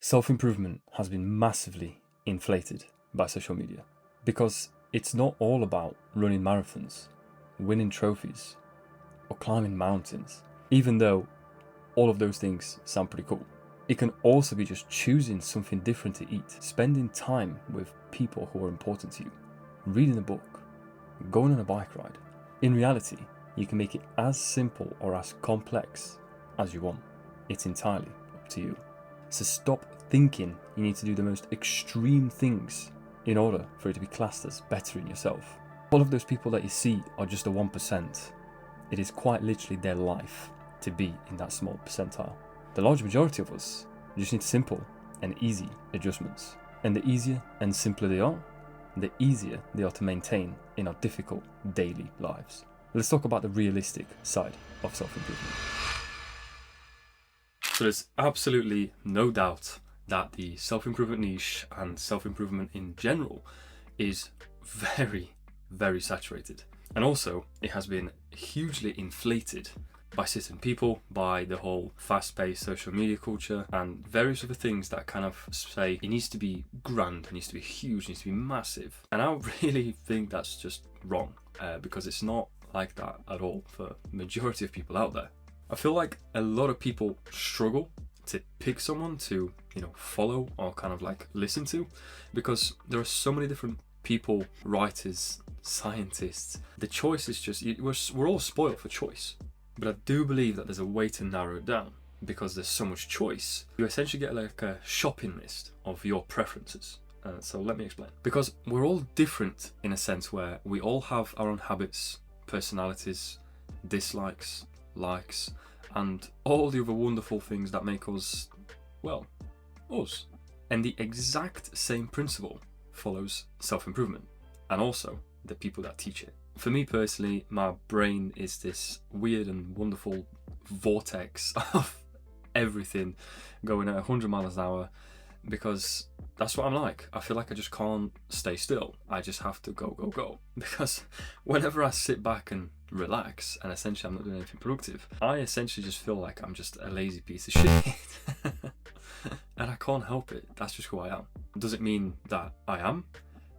Self-improvement has been massively inflated by social media because it's not all about running marathons, winning trophies, or climbing mountains, even though all of those things sound pretty cool. It can also be just choosing something different to eat, spending time with people who are important to you, reading a book, going on a bike ride. In reality, you can make it as simple or as complex as you want. It's entirely up to you. So stop thinking you need to do the most extreme things in order for it to be classed as bettering yourself. All of those people that you see are just the 1%. It is quite literally their life to be in that small percentile. The large majority of us just need simple and easy adjustments. And the easier and simpler they are, the easier they are to maintain in our difficult daily lives. Let's talk about the realistic side of self-improvement. So there's absolutely no doubt that the self-improvement niche and self-improvement in general is very, very saturated. And also, it has been hugely inflated by certain people, by the whole fast-paced social media culture and various other things that kind of say it needs to be grand, it needs to be huge, it needs to be massive. And I really think that's just wrong, because it's not like that at all for the majority of people out there. I feel like a lot of people struggle to pick someone to, follow or kind of like listen to, because there are so many different people, writers, scientists. The choice is just, we're all spoiled for choice. But I do believe that there's a way to narrow it down, because there's so much choice. You essentially get like a shopping list of your preferences. So let me explain. Because we're all different in a sense where we all have our own habits, personalities, dislikes, likes, and all the other wonderful things that make us, well, us. And the exact same principle follows self-improvement, and also the people that teach it. For me personally, my brain is this weird and wonderful vortex of everything going at 100 miles an hour, because that's what I'm like. I feel like I just can't stay still. I just have to go. Because whenever I sit back and relax, and essentially I'm not doing anything productive, I essentially just feel like I'm just a lazy piece of shit. And I can't help it. That's just who I am. Does it mean that I am?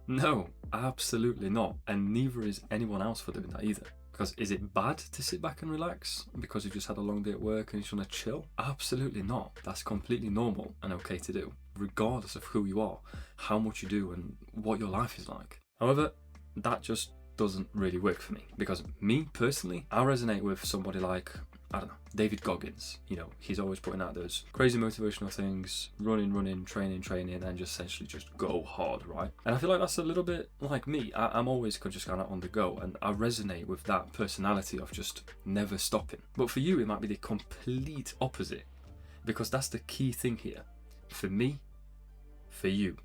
No, absolutely not. And neither is anyone else for doing that either. Because is it bad to sit back and relax because you've just had a long day at work and you just want to chill? Absolutely not. That's completely normal and okay to do, regardless of who you are, how much you do, and what your life is like. However, that just doesn't really work for me, because me personally, I resonate with somebody like, I don't know, David Goggins. He's always putting out those crazy motivational things, running, training, and just essentially just go hard, right? And I feel like that's a little bit like me. I'm always just kind of on the go, and I resonate with that personality of just never stopping. But for you, it might be the complete opposite, because that's the key thing here. For me, for you,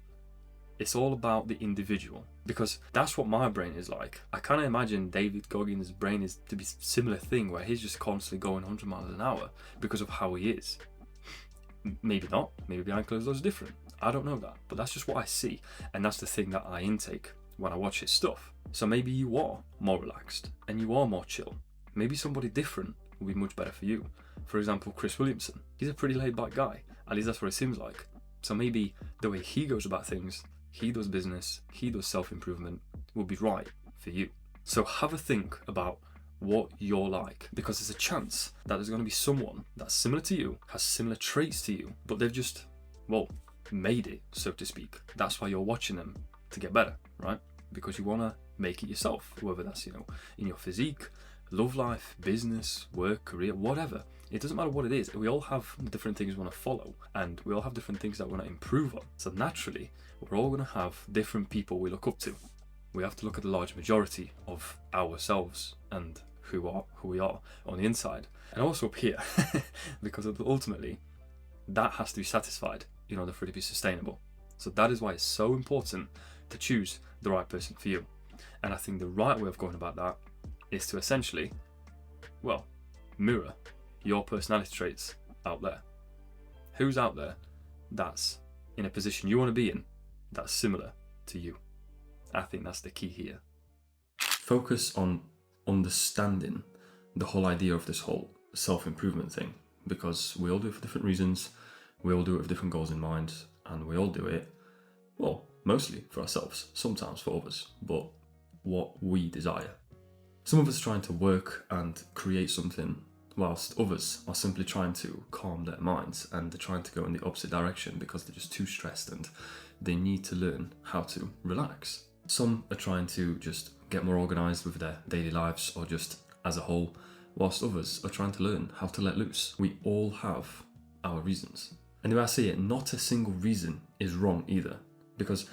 it's all about the individual, because that's what my brain is like. I kind of imagine David Goggins' brain is to be a similar thing, where he's just constantly going 100 miles an hour because of how he is. Maybe not. Maybe behind closed doors is different. I don't know that, but that's just what I see, and that's the thing that I intake when I watch his stuff. So maybe you are more relaxed and you are more chill. Maybe somebody different will be much better for you. For example, Chris Williamson. He's a pretty laid-back guy. At least that's what it seems like. So maybe the way he goes about things, he does business, he does self-improvement, will be right for you. So have a think about what you're like, because there's a chance that there's going to be someone that's similar to you, has similar traits to you, but they've just, made it, so to speak. That's why you're watching them, to get better, right? Because you want to make it yourself, whether that's, in your physique, love life, business, work, career, whatever. It doesn't matter what it is. We all have different things we want to follow, and we all have different things that we want to improve on. So naturally, we're all going to have different people we look up to. We have to look at the large majority of ourselves and who we are on the inside, and also up here, because ultimately that has to be satisfied in order for it to be sustainable. So that is why it's so important to choose the right person for you. And I think the right way of going about that is to essentially, mirror your personality traits out there. Who's out there that's in a position you want to be in that's similar to you? I think that's the key here. Focus on understanding the whole idea of this whole self-improvement thing, because we all do it for different reasons. We all do it with different goals in mind, and we all do it, well, mostly for ourselves, sometimes for others, but what we desire. Some of us are trying to work and create something, whilst others are simply trying to calm their minds, and they're trying to go in the opposite direction because they're just too stressed and they need to learn how to relax. Some are trying to just get more organised with their daily lives or just as a whole, whilst others are trying to learn how to let loose. We all have our reasons. And the way I see it, not a single reason is wrong either, because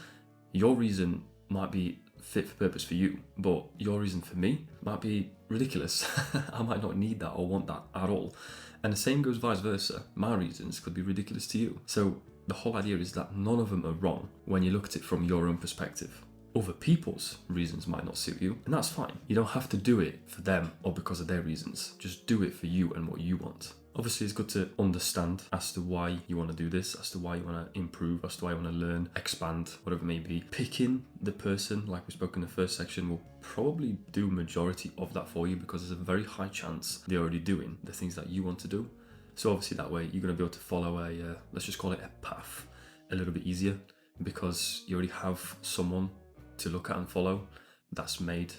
your reason might be fit for purpose for you, but your reason for me might be ridiculous. I might not need that or want that at all. And the same goes vice versa. My reasons could be ridiculous to you. So the whole idea is that none of them are wrong when you look at it from your own perspective. Other people's reasons might not suit you, and that's fine. You don't have to do it for them or because of their reasons. Just do it for you and what you want. Obviously, it's good to understand as to why you want to do this, as to why you want to improve, as to why you want to learn, expand, whatever it may be. Picking the person, like we spoke in the first section, will probably do majority of that for you, because there's a very high chance they're already doing the things that you want to do. So obviously that way you're going to be able to follow a, let's just call it a path, a little bit easier, because you already have someone to look at and follow that's made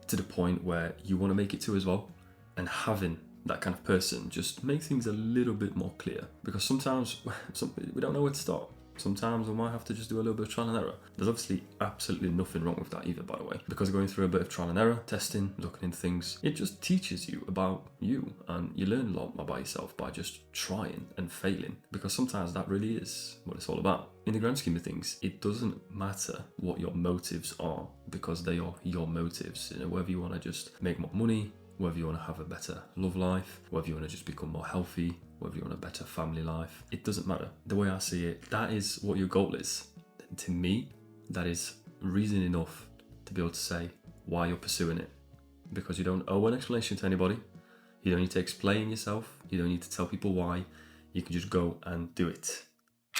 to the point where you want to make it to as well. And having that kind of person just makes things a little bit more clear, because sometimes we don't know where to start. Sometimes we might have to just do a little bit of trial and error. There's obviously absolutely nothing wrong with that either, by the way, because going through a bit of trial and error, testing, looking into things, it just teaches you about you, and you learn a lot about yourself by just trying and failing, because sometimes that really is what it's all about. In the grand scheme of things, it doesn't matter what your motives are, because they are your motives. You know, whether you want to just make more money, whether you want to have a better love life, whether you want to just become more healthy, whether you want a better family life, it doesn't matter. The way I see it, that is what your goal is. To me, that is reason enough to be able to say why you're pursuing it, because you don't owe an explanation to anybody. You don't need to explain yourself. You don't need to tell people why. You can just go and do it.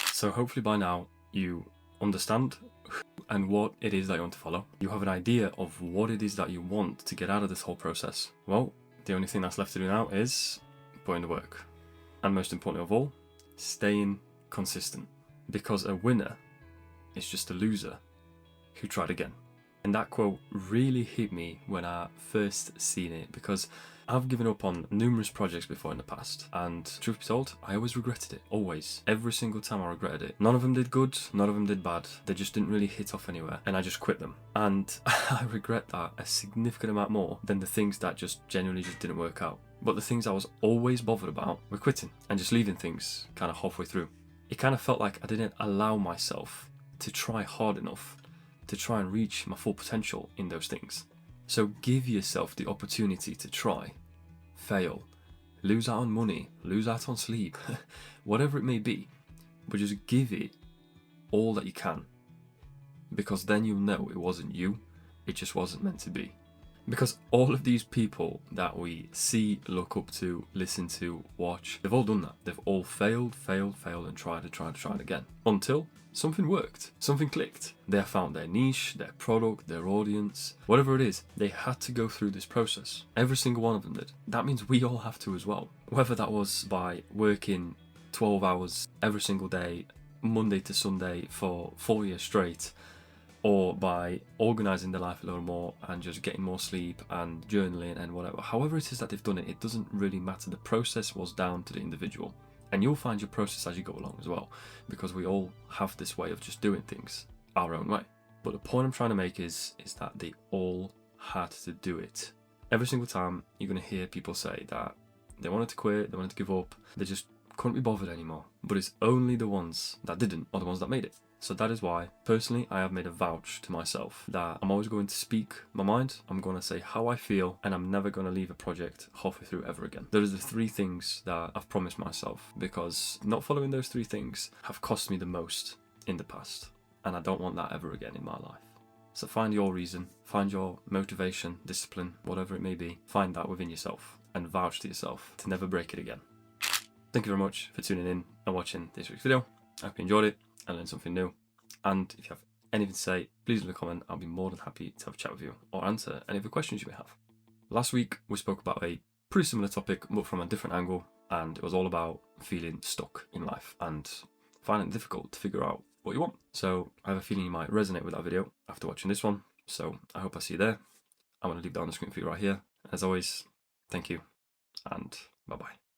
So hopefully by now you understand and what it is that you want to follow. You have an idea of what it is that you want to get out of this whole process. Well, the only thing that's left to do now is put in the work. And most importantly of all, staying consistent. Because a winner is just a loser who tried again. And that quote really hit me when I first seen it, because I've given up on numerous projects before in the past, and truth be told, I always regretted it. Always. Every single time I regretted it. None of them did good, none of them did bad. They just didn't really hit off anywhere, and I just quit them. And I regret that a significant amount more than the things that just genuinely just didn't work out. But the things I was always bothered about were quitting and just leaving things kind of halfway through. It kind of felt like I didn't allow myself to try hard enough to try and reach my full potential in those things. So give yourself the opportunity to try, fail, lose out on money, lose out on sleep, whatever it may be, but just give it all that you can, because then you'll know it wasn't you, it just wasn't meant to be. Because all of these people that we see, look up to, listen to, watch, they've all done that. They've all failed, and tried again. Until something worked, something clicked. They found their niche, their product, their audience, whatever it is. They had to go through this process. Every single one of them did. That means we all have to as well. Whether that was by working 12 hours every single day, Monday to Sunday for 4 years straight, or by organising their life a little more and just getting more sleep and journaling and whatever. However it is that they've done it, it doesn't really matter. The process was down to the individual. And you'll find your process as you go along as well, because we all have this way of just doing things our own way. But the point I'm trying to make is that they all had to do it. Every single time you're going to hear people say that they wanted to quit, they wanted to give up, they just couldn't be bothered anymore. But it's only the ones that didn't are the ones that made it. So that is why, personally, I have made a vouch to myself that I'm always going to speak my mind, I'm going to say how I feel, and I'm never going to leave a project halfway through ever again. Those are the 3 things that I've promised myself, because not following those 3 things have cost me the most in the past, and I don't want that ever again in my life. So find your reason, find your motivation, discipline, whatever it may be, find that within yourself, and vouch to yourself to never break it again. Thank you very much for tuning in and watching this week's video. I hope you enjoyed it and learned something new. And if you have anything to say, please leave a comment. I'll be more than happy to have a chat with you or answer any of the questions you may have. Last week, we spoke about a pretty similar topic, but from a different angle. and it was all about feeling stuck in life and finding it difficult to figure out what you want. So I have a feeling you might resonate with that video after watching this one. So I hope I see you there. I'm going to leave that on the screen for you right here. As always, thank you, and bye-bye.